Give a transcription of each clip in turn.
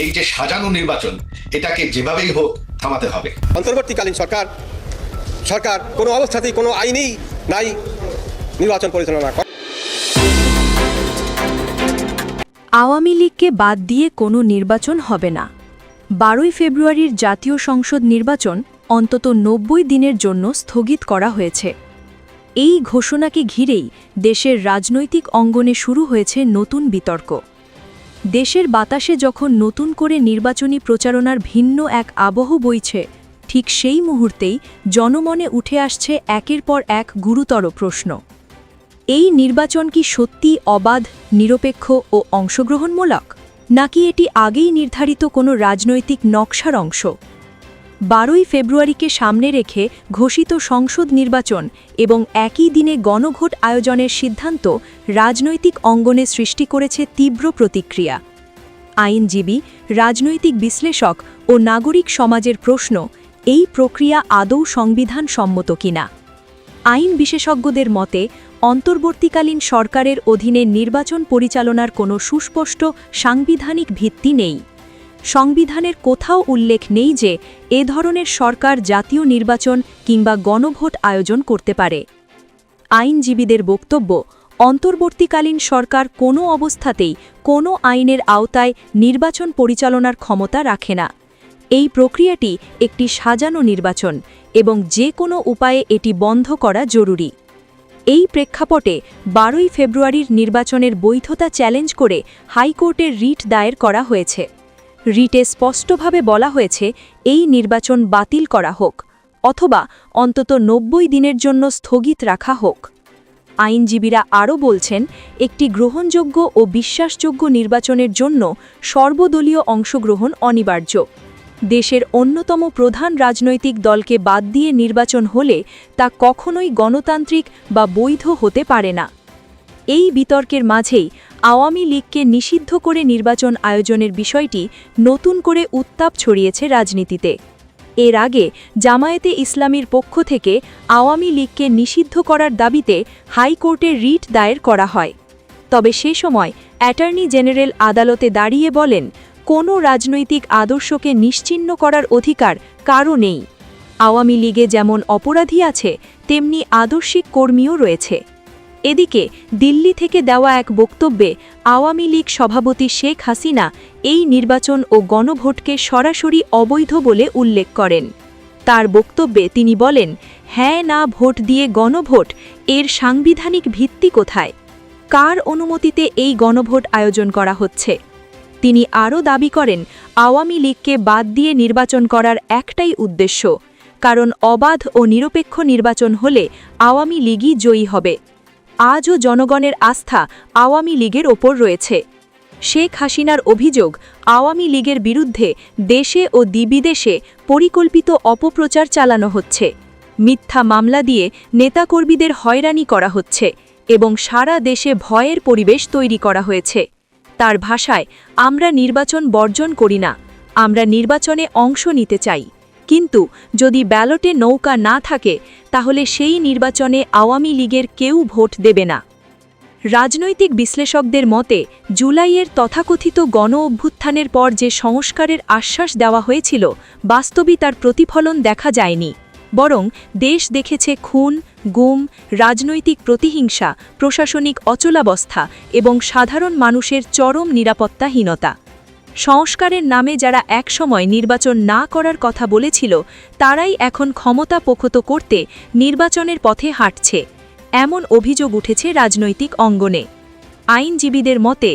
এই যে সাজানো নির্বাচন, এটাকে যেভাবেই হোক থামাতে হবে। অন্তর্বর্তীকালীন সরকার কোনো অবস্থাতেই কোনো আইনেই নাই নির্বাচন পরিচালনা করে। আওয়ামী লীগকে বাদ দিয়ে কোনো নির্বাচন হবে না। 12ই ফেব্রুয়ারির জাতীয় সংসদ নির্বাচন অন্তত 90 দিনের জন্য স্থগিত করা হয়েছে। এই ঘোষণাকে ঘিরেই দেশের রাজনৈতিক অঙ্গনে শুরু হয়েছে নতুন বিতর্ক। দেশের বাতাসে যখন নতুন করে নির্বাচনী প্রচারণার ভিন্ন এক আবহ বইছে, ঠিক সেই মুহূর্তেই জনমনে উঠে আসছে একের পর এক গুরুতর প্রশ্ন। এই নির্বাচন কি সত্যি অবাধ, নিরপেক্ষ ও অংশগ্রহণমূলক, নাকি এটি আগেই নির্ধারিত কোনো রাজনৈতিক নকশার অংশ? 12ই ফেব্রুয়ারিকে সামনে রেখে ঘোষিত সংসদ নির্বাচন এবং একই দিনে গণভোট আয়োজনের সিদ্ধান্ত রাজনৈতিক অঙ্গনে সৃষ্টি করেছে তীব্র প্রতিক্রিয়া। আইনজীবী, রাজনৈতিক বিশ্লেষক ও নাগরিক সমাজের প্রশ্ন, এই প্রক্রিয়া আদৌ সংবিধান সম্মত কিনা? আইন বিশেষজ্ঞদের মতে, অন্তর্বর্তীকালীন সরকারের অধীনে নির্বাচন পরিচালনার কোনো সুস্পষ্ট সাংবিধানিক ভিত্তি নেই। সংবিধানের কোথাও উল্লেখ নেই যে এ ধরনের সরকার জাতীয় নির্বাচন কিংবা গণভোট আয়োজন করতে পারে। আইনজীবীদের বক্তব্য, অন্তর্বর্তীকালীন সরকার কোনো অবস্থাতেই কোনো আইনের আওতায় নির্বাচন পরিচালনার ক্ষমতা রাখে না। এই প্রক্রিয়াটি একটি সাজানো নির্বাচন এবং যে কোনো উপায়ে এটি বন্ধ করা জরুরি। এই প্রেক্ষাপটে 12ই ফেব্রুয়ারির নির্বাচনের বৈধতা চ্যালেঞ্জ করে হাইকোর্টের রিট দায়ের করা হয়েছে। রিটে স্পষ্টভাবে বলা হয়েছে এই নির্বাচন বাতিল করা হোক অথবা অন্তত 90 দিনের জন্য স্থগিত রাখা হোক। আইনজীবীরা আরও বলছেন, একটি গ্রহণযোগ্য ও বিশ্বাসযোগ্য নির্বাচনের জন্য সর্বদলীয় অংশগ্রহণ অনিবার্য। দেশের অন্যতম প্রধান রাজনৈতিক দলকে বাদ দিয়ে নির্বাচন হলে তা কখনোই গণতান্ত্রিক বা বৈধ হতে পারে না। এই বিতর্কের মাঝেই আওয়ামী লীগকে নিষিদ্ধ করে নির্বাচন আয়োজনের বিষয়টি নতুন করে উত্তাপ ছড়িয়েছে রাজনীতিতে। এর আগে জামায়াতে ইসলামীর পক্ষ থেকে আওয়ামী লীগকে নিষিদ্ধ করার দাবিতে হাইকোর্টে রিট দায়ের করা হয়। তবে সে সময় অ্যাটর্নি জেনারেল আদালতে দাঁড়িয়ে বলেন, কোনো রাজনৈতিক আদর্শকে নিশ্চিহ্ন করার অধিকার কারও নেই। আওয়ামী লীগে যেমন অপরাধী আছে, তেমনি আদর্শিক কর্মীও রয়েছে। এদিকে দিল্লি থেকে দেওয়া এক বক্তব্যে আওয়ামী লীগ সভাপতি শেখ হাসিনা এই নির্বাচন ও গণভোটকে সরাসরি অবৈধ বলে উল্লেখ করেন। তার বক্তব্যে তিনি বলেন, হ্যাঁ না ভোট দিয়ে গণভোট, এর সাংবিধানিক ভিত্তি কোথায়? কার অনুমতিতে এই গণভোট আয়োজন করা হচ্ছে? তিনি আরও দাবি করেন, আওয়ামী লীগকে বাদ দিয়ে নির্বাচন করার একটাই উদ্দেশ্য, কারণ অবাধ ও নিরপেক্ষ নির্বাচন হলে আওয়ামী লীগই জয়ী হবে। আজও জনগণের আস্থা আওয়ামী লীগের ওপর রয়েছে। শেখ হাসিনার অভিযোগ, আওয়ামী লীগের বিরুদ্ধে দেশে ও বিদেশে পরিকল্পিত অপপ্রচার চালানো হচ্ছে, মিথ্যা মামলা দিয়ে নেতাকর্মীদের হয়রানি করা হচ্ছে এবং সারা দেশে ভয়ের পরিবেশ তৈরি করা হয়েছে। তার ভাষায়, আমরা নির্বাচন বর্জন করি না, আমরা নির্বাচনে অংশ নিতে চাই, কিন্তু যদি ব্যালটে নৌকা না থাকে তাহলে সেই নির্বাচনে আওয়ামী লীগের কেউ ভোট দেবে না। রাজনৈতিক বিশ্লেষকদের মতে, জুলাইয়ের তথাকথিত গণ অভ্যুত্থানের পর যে সংস্কারের আশ্বাস দেওয়া হয়েছিল, বাস্তবে তার প্রতিফলন দেখা যায়নি। বরং দেশ দেখেছে খুন, গুম, রাজনৈতিক প্রতিহিংসা, প্রশাসনিক অচলাবস্থা এবং সাধারণ মানুষের চরম নিরাপত্তাহীনতা। সংস্কারের নামে যারা একসময় নির্বাচন না করার কথা বলেছিল, তারাই এখন ক্ষমতা পোখত করতে নির্বাচনের পথে হাঁটছে, এমন অভিযোগ উঠেছে রাজনৈতিক অঙ্গনে। আইনজীবীদের মতে,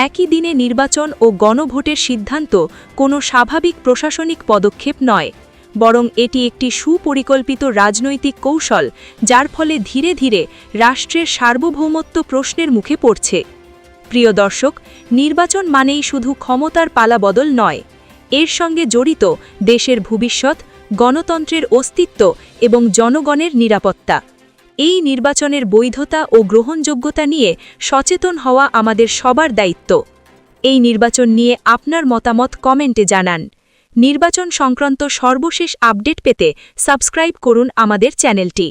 একই দিনে নির্বাচন ও গণভোটের সিদ্ধান্ত কোনো স্বাভাবিক প্রশাসনিক পদক্ষেপ নয়, বরং এটি একটি সুপরিকল্পিত রাজনৈতিক কৌশল, যার ফলে ধীরে ধীরে রাষ্ট্রের সার্বভৌমত্ব প্রশ্নের মুখে পড়ছে। প্রিয় দর্শক, নির্বাচন মানেই শুধু ক্ষমতার পালাবদল নয়, এর সঙ্গে জড়িত দেশের ভবিষ্যৎ, গণতন্ত্রের অস্তিত্ব এবং জনগণের নিরাপত্তা। এই নির্বাচনের বৈধতা ও গ্রহণযোগ্যতা নিয়ে সচেতন হওয়া আমাদের সবার দায়িত্ব। এই নির্বাচন নিয়ে আপনার মতামত কমেন্টে জানান। নির্বাচন সংক্রান্ত সর্বশেষ আপডেট পেতে সাবস্ক্রাইব করুন আমাদের চ্যানেলটি।